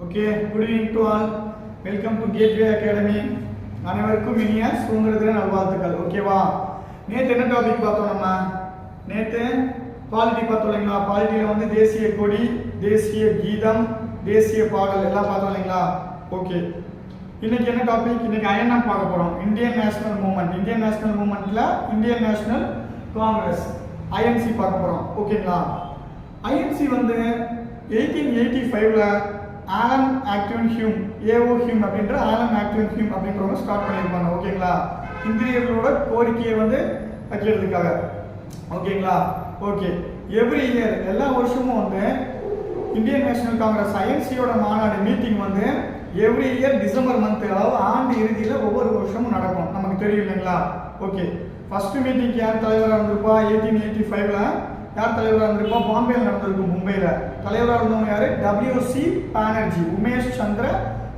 Okay, good evening to all. Welcome to Gateway Academy. அனைவருக்கும் இனிய சுதந்திர தின நல்வாழ்த்துக்கள். ஓகேவா? நேத்து என்ன டாபிக் பார்த்தோம் நம்ம? நேத்து பாலிட்டி பார்த்தோம் இல்லைங்களா? பாலிட்டில வந்து தேசிய கொடி, தேசிய கீதம், தேசிய பாடல் எல்லாம் பார்த்தோம் இல்லைங்களா? ஓகே. இன்னைக்கு என்ன டாபிக்? இன்னைக்கு ஐஎன்எம் பார்க்க போறோம். Indian national movement. Indian national மூவ்மெண்ட்ல இந்தியன் நேஷனல் காங்கிரஸ் ஐஎன்சி பார்க்க போறோம். ஓகேங்களா? ஐஎன்சி வந்து 1885ல Allan Octavian Hume AO Hume அப்படின்ற ஆலன் ஆக்டிவன் ஹியூம் அப்படின்றவங்க ஸ்டார்ட் பண்ணியிருப்பாங்க. ஓகேங்களா? இந்தியர்களோட கோரிக்கையை வந்து வைக்கிறதுக்காக. ஓகேங்களா? ஓகே. எவ்ரி இயர் எல்லா வருஷமும் வந்து இந்தியன் நேஷனல் காங்கிரஸ் ஐஎன்சியோட மாநாடு மீட்டிங் வந்து எவ்ரி இயர் டிசம்பர் மந்த், அதாவது ஆண்டு இறுதியில் ஒவ்வொரு வருஷமும் நடக்கும். நமக்கு தெரியும் இல்லைங்களா? ஓகே. ஃபர்ஸ்ட் மீட்டிங் யார் தலைவராக இருந்திருப்பா? 1885ல யார் தலைவராக இருந்திருப்பா? பாம்பேல நடந்திருக்கும், மும்பையில். தலைவராக இருந்தவங்க யாரு? WC பானர்ஜி, உமேஷ் சந்திர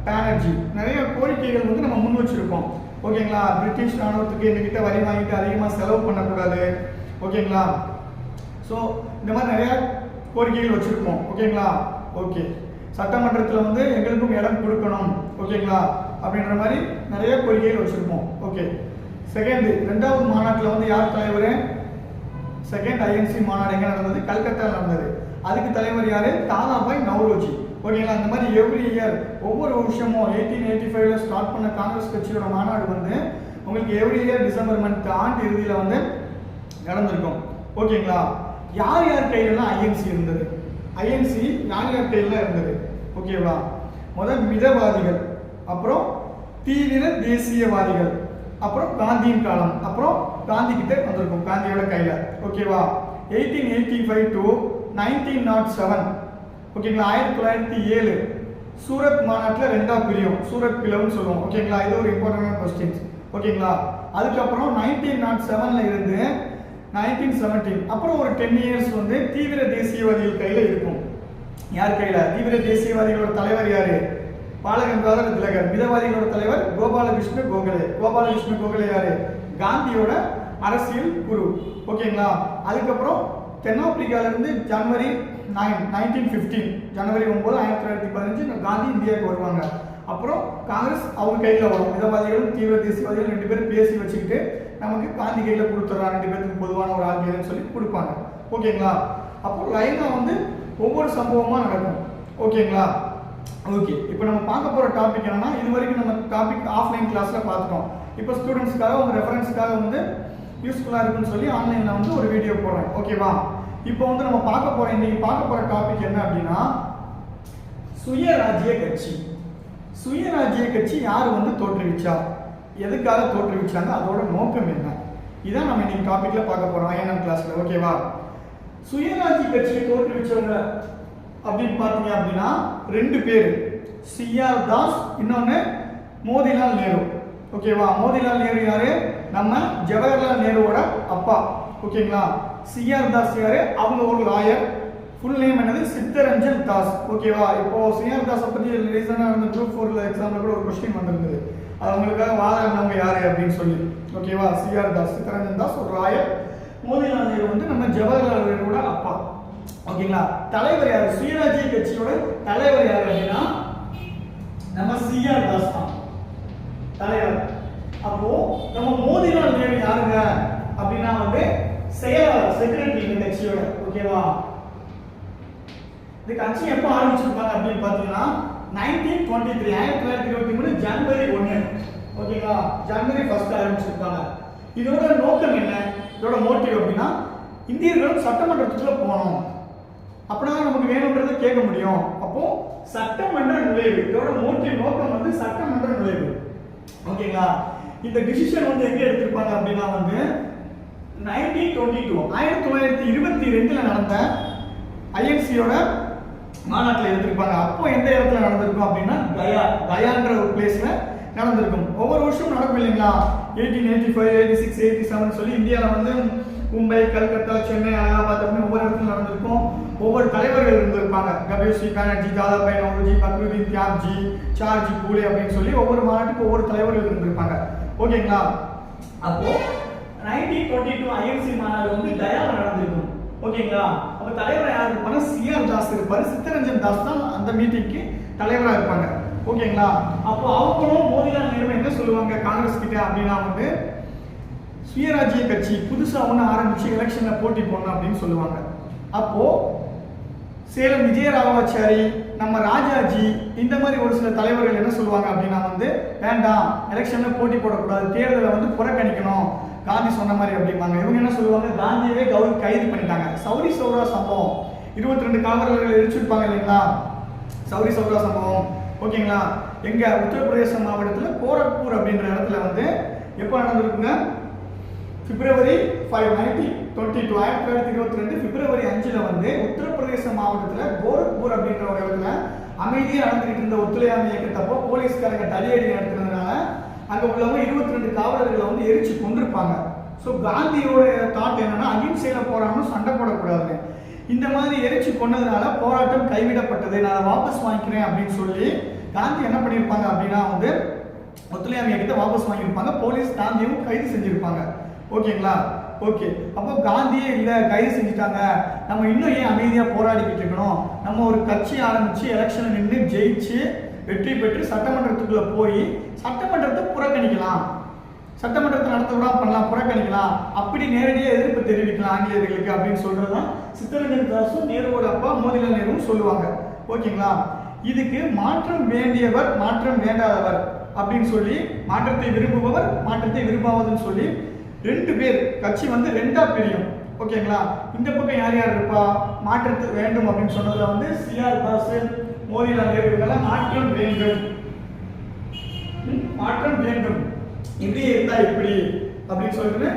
பானர்ஜி. நிறைய கோரிக்கைகள் வந்து நம்ம முன் வச்சிருக்கோம். ஓகேங்களா? பிரிட்டிஷ் ராணுவத்துக்கு எங்ககிட்ட வரி வாங்கிட்டு அதிகமாக செலவு பண்ணக்கூடாது. ஓகேங்களா? ஸோ இந்த மாதிரி நிறைய கோரிக்கைகள் வச்சிருப்போம். ஓகேங்களா? ஓகே. சட்டமன்றத்தில் வந்து எங்களுக்கும் இடம் கொடுக்கணும். ஓகேங்களா? அப்படின்ற மாதிரி நிறைய கோரிக்கைகள் வச்சிருப்போம். ஓகே. ரெண்டாவது மாநாட்டில் வந்து யார் தலைவர்? செகண்ட் ஐஎன்சி மாநாடு எங்க நடந்தது? கல்கத்தாவில் நடந்தது. அதுக்கு தலைவர் யாரு? தாதாபாய் நவ்ரோஜி. ஓகேங்களா? அந்த மாதிரி எவ்ரி இயர் ஒவ்வொரு வருஷமும் 1885ல ஸ்டார்ட் பண்ண காங்கிரஸ் கட்சியோட மாநாடு வந்து உங்களுக்கு எவ்ரி இயர் டிசம்பர் மந்த் ஆண்டு இறுதியில் வந்து நடந்திருக்கும். ஓகேங்களா? யார் யார் கையிலலாம் ஐஎன்சி இருந்தது? ஐஎன்சி யார் யார் கையில இருந்தது? ஓகேவா? முதல் மிதவாதிகள், அப்புறம் தீவிர தேசியவாதிகள், அப்புறம் காந்தியின் காலம், அப்புறம் காந்தி கிட்ட வந்திருக்கும், காந்தியோட கையில. ஓகேவா? 1885 to 1907. ஓகேங்களா? 1907 சூரத் மாநாட்டில் ரெண்டா பிரியும், சூரத் பிளவுன்னு சொல்லுவோம். ஓகேங்களா? இது ஒரு இம்பார்ட்டன்டான கொஸ்டின்ஸ். ஓகேங்களா? அதுக்கப்புறம் 1907ல இருந்து 1917 அப்புறம் ஒரு 10 இயர்ஸ் வந்து தீவிர தேசியவாதிகள் கையில இருக்கும். யார் கையில? தீவிர தேசியவாதிகளோட தலைவர் யாரு? பாலகங்காதர திலகர். மிதவாதிகளோட தலைவர் கோபாலகிருஷ்ண கோகலே. கோபாலகிருஷ்ண கோகலே யாரு? காந்தியோட அரசியல் குரு. ஓகேங்களா? அதுக்கப்புறம் தென்னாப்பிரிக்கால இருந்து ஜனவரி 1915 ஜனவரி 9 1915 காந்தி இந்தியாவுக்கு வருவாங்க. அப்புறம் காங்கிரஸ் அவங்க கையில வரும். மிதவாதிகளும் தீவிர தேசியவாதிகள் ரெண்டு பேரும் பேசி வச்சுக்கிட்டு நமக்கு காந்தி கையில கொடுத்துறாங்க, ரெண்டு பேருக்கு பொதுவான ஒரு ஆட்சியர்னு சொல்லி கொடுப்பாங்க. ஓகேங்களா? அப்போ லைனா வந்து ஒவ்வொரு சம்பவமா நடக்கும். ஓகேங்களா? ஓகே. இப்போ நம்ம பார்க்க போற டாபிக் என்னன்னா, இது வரைக்கும் நம்ம டாபிக் ஆஃப்லைன் கிளாஸ்ல பார்த்துட்டோம். இப்போ ஸ்டூடெண்ட்ஸ்க்காக உங்க ரெஃபரன்ஸ்க்காக வந்து யூஸ்ஃபுல்லா இருக்குன்னு சொல்லி ஆன்லைன்ல வந்து ஒரு வீடியோ போடுறேன். ஓகேவா? இப்போ வந்து நம்ம இன்னைக்கு பார்க்க போற டாபிக் என்ன அப்படின்னா, சுயராஜ்ய கட்சி. சுயராஜ்ய கட்சி யார் வந்து தோற்றுவிச்சா, எதுக்காக தோற்றுவிச்சாங்க, அதோட நோக்கம் என்ன, இதான் நம்ம இன்னைக்கு டாபிக்ல பார்க்க போறோம் ஐஎன்எம் கிளாஸ்ல. ஓகேவா? சுயராஜ்ய கட்சியை தோற்றுவிச்சவங்க அப்படின்னு பார்த்தீங்க அப்படின்னா ரெண்டு பேர், CR தாஸ், இன்னொன்னு மோதிலால் நேரு. ஓகேவா? மோதிலால் நேரு யாரு? நம்ம ஜவஹர்லால் நேருவோட அப்பா. ஓகேங்களா? CR தாஸ் யாரு? அவங்க ஒரு லாயர். ஃபுல் நேம் என்னது? சித்தரஞ்சன் தாஸ். ஓகேவா? இப்போ CR தாஸை பத்தி ரீசனா நடந்த குரூப் 4 எக்ஸாம்ல கூட ஒரு கொஸ்டின் வந்திருந்தது. அது அவங்களுக்காக வாதாடினவங்க யாரு அப்படின்னு சொல்லி. ஓகேவா? CR தாஸ், சித்தரஞ்சன் தாஸ் ஒரு லாயர். மோதிலால் நேரு வந்து நம்ம ஜவஹர்லால் நேருவோட அப்பா. ஓகேங்களா? தலைவர் யாரு? சுயராஜ்ய கட்சியோட தலைவர் யாரு அப்படின்னா நம்ம CR தாஸ் தான் தலைவர். அப்போ நம்ம மோதிலால் நேரு யாருங்க அப்படின்னா வந்து செயலாளர், செக்ரட்டரி இந்த கட்சியோட. ஓகேவா? இந்த கட்சி எப்போ ஆரம்பிச்சிருப்பாங்க அப்படின்னு பாத்தீங்கன்னா 1923 ஜனவரி 1. ஓகேங்களா? ஜனவரி 1 ஆரம்பிச்சிருப்பாங்க. இதோட நோக்கம் என்ன, இதோட மோட்டிவ் அப்படின்னா இந்தியர்களும் சட்டமன்றத்துக்குள்ள போகணும், அப்படின்னா நமக்கு வேணும்ன்றதை கேட்க முடியும். அப்போ சட்டமன்ற நுழைவு, இதோட நோக்கம் வந்து சட்டமன்ற நுழைவு. ஓகேங்களா? இந்த டிசிஷன் வந்து எங்க எடுத்திருப்பாங்க அப்படின்னா வந்து 1922 நடந்த ஐஎன்சியோட மாநாட்டில் எடுத்திருப்பாங்க. அப்போ எந்த இடத்துல நடந்திருக்கும் அப்படின்னா கயான்ற ஒரு பிளேஸ்ல நடந்திருக்கும். ஒவ்வொரு வருஷமும் நடக்கும் இல்லைங்களா? 1885, 86, 87 சொல்லி இந்தியாவில் வந்து மும்பை, கல்கத்தா, சென்னை, அலகாபாத் அப்படின்னு ஒவ்வொரு இடத்துல நடந்திருக்கும். ஒவ்வொரு தலைவர்கள் இருந்திருப்பாங்க. WC பானர்ஜி, தாதாபாய் நவ்ரோஜி, பக்ருதீன் தியாப்ஜி, சார்ஜி பூலே அப்படின்னு சொல்லி ஒவ்வொரு மாநாட்டுக்கு ஒவ்வொரு தலைவர்கள் இருந்திருப்பாங்க. ஓகேங்களா? அப்போ 1922 ஐஎன்சி மாநாடு வந்து கயாவில் நடந்திருக்கும். ஓகேங்களா? அப்ப தலைவரா யார் இருப்பாங்க? சிஆர் தாஸ் இருப்பாரு. சித்தரஞ்சன் தாஸ் தான் அந்த மீட்டிங்க்கு தலைவரா இருப்பாங்க. ஓகேங்களா? அப்போ அவங்களும் மோதிலால் நேரு என்ன சொல்லுவாங்க காங்கிரஸ் கிட்ட அப்படின்னா வந்து சுயராஜ்ய கட்சி புதுசா ஒன்று ஆரம்பிச்சு எலெக்ஷன்ல போட்டி போடணும் அப்படின்னு சொல்லுவாங்க. அப்போ சேலம் விஜயராகவாச்சாரி, நம்ம ராஜாஜி, இந்த மாதிரி ஒரு சில தலைவர்கள் என்ன சொல்லுவாங்க அப்படின்னா வந்து வேண்டாம், எலெக்ஷன்ல போட்டி போடக்கூடாது, தேர்தலை வந்து புறக்கணிக்கணும், காந்தி சொன்ன மாதிரி அப்படிம்பாங்க. இவங்க என்ன சொல்லுவாங்க, காந்தியவே கைது பண்ணிட்டாங்க. சௌரி சௌரா சம்பவம் 22 காவலர்கள் எரிச்சிருப்பாங்க இல்லைங்களா, சௌரி சௌரா சம்பவம். ஓகேங்களா? எங்க உத்தரப்பிரதேச மாவட்டத்தில் கோரக்பூர் அப்படின்ற இடத்துல வந்து எப்போ நடந்திருக்குங்க? பிப்ரவரி 5, 1922 1922 பிப்ரவரி 5 வந்து உத்தரப்பிரதேச மாவட்டத்தில் கோரக்பூர் அப்படின்ற ஒரு இடத்துல அமைதியாக நடந்துகிட்டு இருந்த ஒத்துழையாமை இயக்கத்தப்போ போலீஸ்காரங்க தடியடி நடத்துறதுனால அங்கே உள்ளவங்க 22 காவலர்களை வந்து எரிச்சு கொண்டிருப்பாங்க. ஸோ காந்தியோட தாட் என்னன்னா அகிம்சையில போராடணும், சண்டை போடக்கூடாதுன்னு. இந்த மாதிரி எரிச்சு கொண்டதுனால போராட்டம் கைவிடப்பட்டது, நான் வாபஸ் வாங்கிக்கிறேன் அப்படின்னு சொல்லி காந்தி என்ன பண்ணியிருப்பாங்க அப்படின்னா வந்து ஒத்துழையாமை இயக்கத்தை வாபஸ் வாங்கியிருப்பாங்க. போலீஸ் காந்தியும் கைது செஞ்சிருப்பாங்க. ஓகேங்களா? ஓகே. அப்போ காந்தியே இல்லை, கைது செஞ்சுட்டாங்க, நம்ம இன்னும் ஏன் அமைதியாக போராடிக்கிட்டு இருக்கணும், நம்ம ஒரு கட்சி ஆரம்பிச்சு எலெக்ஷன் நின்று ஜெயிச்சு வெற்றி பெற்று சட்டமன்றத்துக்குள்ள போய் சட்டமன்றத்தை புறக்கணிக்கலாம், சட்டமன்றத்தை நடத்த விடாம பண்ணலாம், புறக்கணிக்கலாம், அப்படி நேரடியாக எதிர்ப்பு தெரிவிக்கலாம் ஆங்கிலேயர்களுக்கு அப்படின்னு சொல்றதுதான் சித்தரஞ்சன் தாஸும் நேருவோட அப்பா மோதிலால் நேருவும் சொல்லுவாங்க. ஓகேங்களா? இதுக்கு மாற்றம் வேண்டியவர், மாற்றம் வேண்டாதவர் அப்படின்னு சொல்லி, மாற்றத்தை விரும்புபவர், மாற்றத்தை விரும்பாததுன்னு சொல்லி 2 பேர் கட்சி வந்து 2ஆ பிரியும். ஓகேங்களா? இந்த பக்கம் யார் யார் இருப்பா, மாற்றத்தை வேண்டும் அப்படின்னு சொன்னதுல வந்து சிஆர் தாஸ், மோதிலால் நேரு இவங்கெல்லாம் மாற்றம் வேண்டும், மாற்றம் வேண்டும், இப்படி இருந்தா இப்படி அப்படின்னு சொல்லிட்டு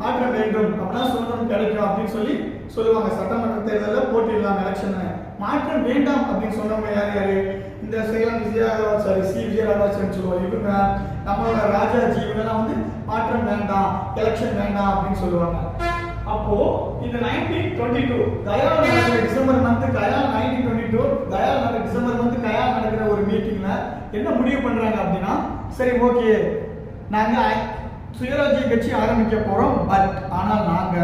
மாற்றம் வேண்டும் அப்படின்னா சுதந்திரம் கிடைக்கும் அப்படின்னு சொல்லி சொல்லுவாங்க. சட்டமன்ற தேர்தலில் போட்டியிடலாம் எலெக்ஷன். மாற்றம் வேண்டாம் அப்படின்னு சொன்னவங்க யார் யாரு? இந்த சேலம் விஜயராகவாச்சாரி, சி விஜயராகவாச்சாரி சொல்லுவாங்க. இவங்க நம்மளோட ராஜாஜி, இவங்கெல்லாம் வந்து மாற்றம் வேண்டாம், எலெக்ஷன் வேண்டாம் அப்படின்னு சொல்லுவாங்க. அப்போ இந்த 1922 கயால் நடக்கிற டிசம்பர் மந்த், கயால் 1922 கயால் நடக்கிற டிசம்பர் மந்த் கயால் நடக்கிற ஒரு மீட்டிங்ல என்ன முடிவு பண்றாங்க அப்படின்னா, சரி ஓகே நாங்க சுயராஜ்ய கட்சி ஆரம்பிக்க போறோம், பட் ஆனால் நாங்க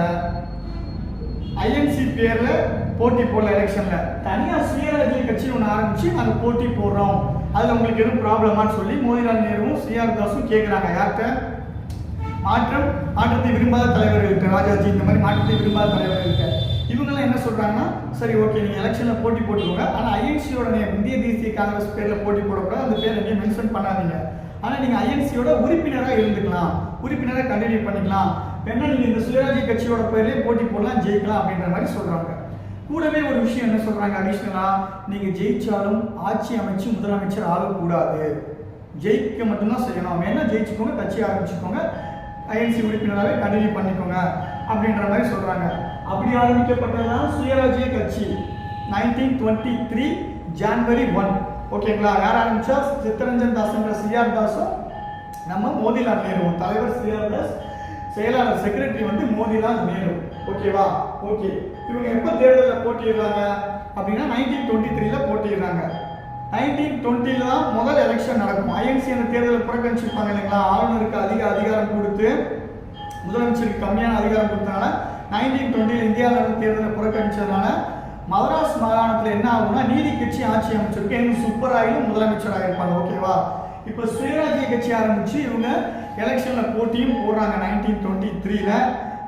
ஐஎன்சி பேர்ல போட்டி போடல, எலெக்ஷன்ல தனியா சுயராஜ்ய கட்சி ஒன்று ஆரம்பிச்சு நாங்க போட்டி போடுறோம், அதுல உங்களுக்கு எதுவும் ப்ராப்ளமான்னு சொல்லி மோதிலால் நேருவும் சிஆர் தாஸும் கேட்கிறாங்க. யார்கிட்ட? மாற்றத்தை விரும்பாத தலைவர்கள்ட்ட, ராஜாஜி இந்த மாதிரி மாற்றத்தை விரும்பாத தலைவர்கள்ட்ட. இவங்கெல்லாம் என்ன சொல்றாங்கன்னா, சரி ஓகே நீங்க எலெக்ஷன்ல போட்டி போட்டுக்கோங்க, ஆனா ஐஎன்சியோட நேம், இந்திய தேசிய காங்கிரஸ் பேர்ல போட்டி போடக்கூடாது, அந்த பேர் எங்கேயும் மென்ஷன் பண்ணாதீங்க, ஆனா நீங்க ஐஎன்சியோட உறுப்பினராக இருந்துக்கலாம், உறுப்பினராக கண்டினியூ பண்ணிக்கலாம், வேணா நீங்க இந்த சுயராஜ்ய கட்சியோட பேர்லயே போட்டி போடலாம், ஜெயிக்கலாம் அப்படின்ற மாதிரி சொல்றாங்க. கூடவே ஒரு விஷயம் என்ன சொல்றாங்க அடிஷனலா, நீங்க ஜெயிச்சாலும் ஆட்சி அமைச்சு முதலமைச்சர் ஆகக்கூடாது, ஜெயிக்க மட்டும்தான் செய்யணும், வேணா ஜெயிச்சுக்கோங்க, கட்சி ஆரம்பிச்சுக்கோங்க, ஐஎன்சி உறுப்பினராகவே கண்டினியூ பண்ணிக்கோங்க அப்படின்ற மாதிரி சொல்றாங்க. அப்படி ஆரம்பிக்கப்பட்டதுதான் சுயராஜ்ய கட்சி 1923 ஜனவரி 1. ஓகேங்களா? யார் ஆரம்பிச்சா? சித்தரஞ்சன் தாஸ், சிஆர் தாஸும் நம்ம மோதிலால் நேருவும். தலைவர் சிஆர் தாஸ், செயலாளர் செக்ரட்டரி வந்து மோதிலால் நேரு. ஓகேவா? ஓகே. இவங்க எப்ப தேர்தலில் போட்டிடுறாங்க அப்படின்னா 1923ல போட்டிடுறாங்க. 1920 தான் முதல் எலெக்ஷன் நடக்கும். ஐஎன்சி அந்த தேர்தலை புறக்கணிச்சிருப்பாங்க இல்லைங்களா, ஆளுநருக்கு அதிகாரம் கொடுத்து முதலமைச்சருக்கு கம்மியான அதிகாரம் கொடுத்தனால 1920 இந்தியாவில் நடந்த தேர்தலை புறக்கணிச்சதுனால மதராஸ் மாகாணத்தில் என்ன ஆகும்னா நீதி கட்சி ஆட்சி அமைச்சிருக்கு, எங்க சுப்பராயிலும் முதலமைச்சராக இருப்பாங்க. ஓகேவா? இப்போ சுயராஜ்ய கட்சி ஆரம்பிச்சு இவங்க எலெக்ஷன்ல போட்டியும் போடுறாங்க. 1923ல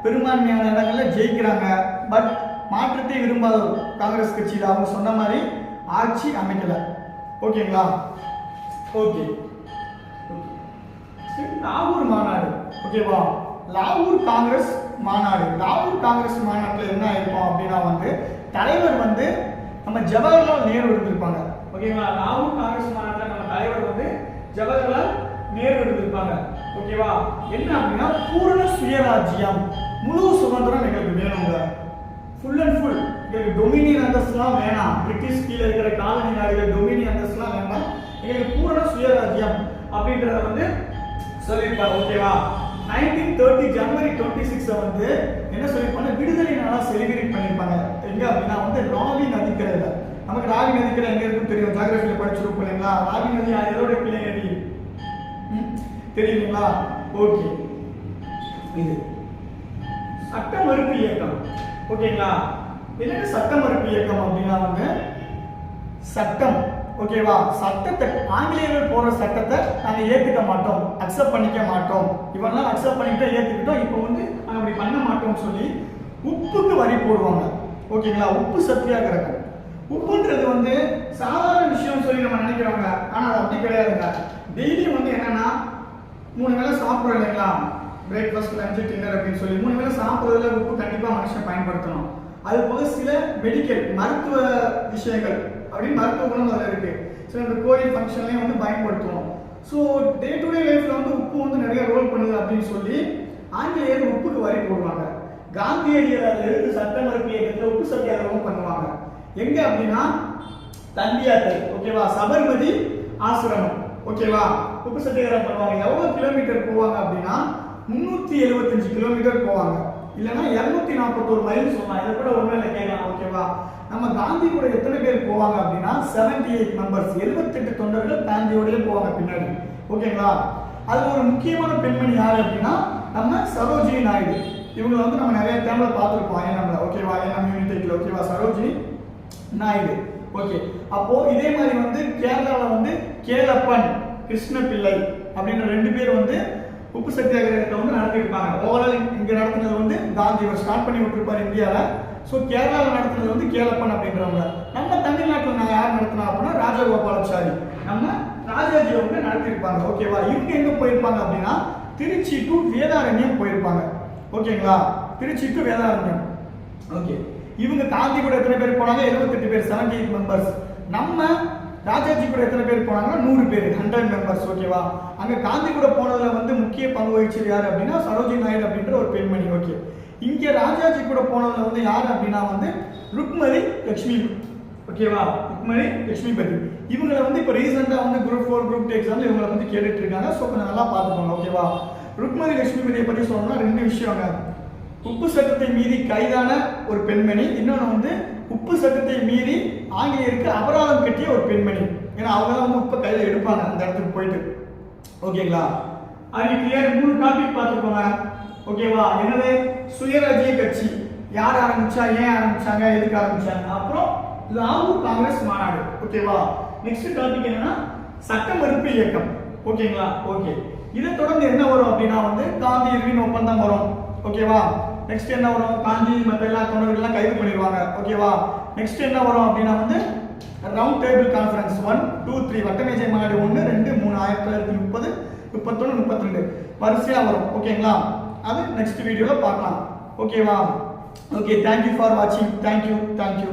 பெரும்பான்மையான இடங்கள்ல ஜெயிக்கிறாங்க. பட் மாற்றத்தை விரும்பாத காங்கிரஸ் கட்சியில் அவங்க சொன்ன மாதிரி ஆட்சி அமைக்கல. ஓகேங்களா? ஓகே. லாகூர் மாநாடு. ஓகேவா? லாகூர் காங்கிரஸ் மாநாடு. லாகூர் காங்கிரஸ் மாநாட்டில் என்ன ஆயிருக்கும் அப்படின்னா வந்து தலைவர் வந்து நம்ம ஜவஹர்லால் நேரு இருந்திருப்பாங்க. ஓகேங்களா? லாகூர் காங்கிரஸ் மாநாட்டில் நம்ம தலைவர் வந்து ஜவஹர்லால் நேரு இருந்திருப்பாங்க. ஓகேவா? என்ன அப்படின்னா பூரண சுயராஜ்யம், முழு சுதந்திரம் எங்களுக்கு வேணுங்க, ஃபுல் அண்ட் ஃபுல். எங்களுக்கு டொமினியன் அந்தஸ்துலாம் வேணாம், பிரிட்டிஷ் கீழே இருக்கிற காலனி நாடுகள் டொமினியன் அந்தஸ்துலாம் வேண்டாம், எங்களுக்கு பூரண சுயராஜ்யம் அப்படின்றத வந்து சொல்லியிருப்பாங்க. ஓகேவா? 1930 ஜனவரி 26 வந்து என்ன சொல்லியிருப்பாங்க, விடுதலை நாளா செலிபிரேட் பண்ணியிருப்பாங்க. எங்க அப்படின்னா வந்து ராவி நதிக்கரையில. நமக்கு ராவி நதிக்கரை எங்க இருக்குன்னு தெரியும், ஜியோகிராஃபில படிச்சிருப்போம் இல்லைங்களா? ராவி நதி எதோட கிளை நதி தெரியுங்களா? ஓகே. இது சட்ட மறுப்பு இயக்கம். ஓகேங்களா? என்னென்ன சட்ட மறுப்பு இயக்கம் அப்படின்னா வந்து சட்டம், ஓகேவா, சட்டத்தை ஆங்கிலேயர்கள் போற சட்டத்தை நாங்க ஏத்துக்க மாட்டோம், அக்செப்ட் பண்ணிக்க மாட்டோம், இவெல்லாம் அக்செப்ட் பண்ணிட்டு ஏத்துக்கிட்டோம், இப்போ வந்து நாங்க அப்படி பண்ண மாட்டோம்னு சொல்லி உப்புக்கு வரி போடுவாங்க. ஓகேங்களா, உப்பு சத்தியாகிரகம். உப்புன்றது வந்து சாதாரண விஷயம் சொல்லி நம்ம நினைக்கிறோங்க, ஆனா அது அப்படி கிடையாதுங்க. டெய்லி வந்து என்னன்னா 3 வேளை சாப்பிடுறோம் இல்லைங்களா, பிரேக்ஃபாஸ்ட் லஞ்ச் டின்னர் அப்படின்னு சொல்லி 3 வேளை சாப்பிடுறதுல உப்பு கண்டிப்பா மனுஷன் பயன்படுத்தணும். அது போக சில மெடிக்கல் மருத்துவ விஷயங்கள் அப்படின்னு மருத்துவ குணம் அதில் இருக்கு. சில இந்த கோயில் ஃபங்க்ஷன்லையும் வந்து பயன்படுத்துவோம். ஸோ டே டு டே லைஃப்ல வந்து உப்பு வந்து நிறைய ரோல் பண்ணுது அப்படின்னு சொல்லி ஆங்கிலேயர் உப்புக்கு வரி போடுவாங்க. காந்தியடிகள் எடுத்து சட்ட மறுப்பு இயக்கத்தில் உப்பு சத்தியாகிரகம் பண்ணுவாங்க. எங்க அப்படின்னா தண்டியாத்தை, ஓகேவா, சபர்மதி ஆசிரமம், ஓகேவா, உப்பு சத்தியாகிரகம் பண்ணுவாங்க. எவ்வளவு கிலோமீட்டர் போவாங்க அப்படின்னா 375 கிலோமீட்டர் போவாங்க, இல்லைன்னா 241 மைல் சொல்லலாம். இதை கூட ஒன்றும் இல்லை கேட்கலாம், ஓகேவா. நம்ம காந்தி கூட எத்தனை பேர் போவாங்க அப்படின்னா 78 மெம்பர்ஸ், 78 தொண்டர்கள் காந்தியோடய போவாங்க பின்னாடி, ஓகேங்களா. அதுல ஒரு முக்கியமான பெண்மணி யாரு அப்படின்னா நம்ம சரோஜினி நாயுடு. இவங்களை வந்து நம்ம நிறைய டைம்ல பார்த்துருப்போம் ஐஎன்எம்ல, ஓகேவா, ஐஎன்எம் யூனிடெக்ல, ஓகேவா, சரோஜினி நாயுடு. ஓகே, அப்போ இதே மாதிரி வந்து கேரளாவில் வந்து கேலப்பன் கிருஷ்ணபிள்ளை அப்படின்ற 2 பேர் வந்து உப்பு சத்தியாகிரகத்தை வந்து நடத்திருப்பாங்க. ஓவரால் இங்க நடத்தினது வந்து காந்தி ஸ்டார்ட் பண்ணி விட்டுருப்பாரு இந்தியாவில். ஸோ கேரளாவில் நடத்தினது வந்து கேலப்பன் அப்படின்றவங்க. நம்ம தமிழ்நாட்டில் நான் யார் நடத்தினா அப்படின்னா ராஜகோபாலாச்சாரி, நம்ம ராஜாஜி அவங்க நடத்திருப்பாங்க, ஓகேவா. இவங்க எங்க போயிருப்பாங்க அப்படின்னா திருச்சி டு வேதாரண்யம் போயிருப்பாங்க, ஓகேங்களா, திருச்சி டு வேதாரண்யம். ஓகே, இவங்க காந்தி கூட எத்தனை பேர் போனாங்க? 78 பேர், 78 மெம்பர்ஸ். நம்ம ராஜாஜி கூட எத்தனை பேர் போனாங்க? 100 பேர், 100 மெம்பர்ஸ், ஓகேவா. அங்க காந்தி கூட போனதுல வந்து முக்கிய பங்கு வகிச்சது யார் அப்படின்னா சரோஜினி நாயுடு அப்படின்ற ஒரு பெண்மணி. ஓகே, இங்க ராஜாஜி கூட போனதுல வந்து யார் அப்படின்னா வந்து ருக்மணி லட்சுமி, ஓகேவா, ருக்மணி லட்சுமிபதி. இவங்களை வந்து இப்போ ரீசெண்டா வந்து குரூப் 4 குரூப் 2 எக்ஸாம்ல இவங்களை வந்து கேட்டுட்டு இருக்காங்க. ஸோ கொஞ்சம் நல்லா பார்த்துக்கோங்க, ஓகேவா. ருக்மணி லட்சுமிபதியை பத்தி சொல்லணும்னா 2 விஷயங்க. உப்பு சட்டத்தை மீறி கைதான ஒரு பெண்மணி, இன்னொன்று வந்து உப்பு சட்டத்தை மீறி ஆங்கிலேயருக்கு அபராதம் கட்டிய ஒரு பெண்மணி. ஏன்னா அவங்க தான் வந்து உப்பை கையில் எடுப்பாங்க அந்த இடத்துக்கு போயிட்டு, ஓகேங்களா. அது கிளியர். 3 டாபிக் பார்த்துக்கோங்க, ஓகேவா. என்னது? சுயராஜ்ய கட்சி யார் ஆரம்பிச்சா, ஏன் ஆரம்பிச்சாங்க, எதுக்கு ஆரம்பிச்சாங்க, அப்புறம் லாகூர் காங்கிரஸ் மாநாடு, ஓகேவா. நெக்ஸ்ட் டாபிக் என்னன்னா சட்ட மறுப்பு இயக்கம், ஓகேங்களா. ஓகே, இதை தொடர்ந்து என்ன வரும் அப்படின்னா வந்து காந்தி இர்வின் ஒப்பந்தம் வரும், ஓகேவா. நெக்ஸ்ட் என்ன வரும்? காந்தி மற்ற எல்லா தொண்டர்கள்லாம் கைது பண்ணிடுவாங்க, ஓகேவா. நெக்ஸ்ட் என்ன வரும் அப்படின்னா வந்து ரவுண்ட் டேபிள் கான்ஃபரன்ஸ் 1 2 3 வட்டமேஜை மாநாடு 1 2 3 1930 31 32 வரிசையா வரும், ஓகேங்களா. அது நெக்ஸ்ட் வீடியோல பார்க்கலாம், ஓகேவா. ஓகே, தேங்க்யூ ஃபார் வாட்சிங். தேங்க்யூ.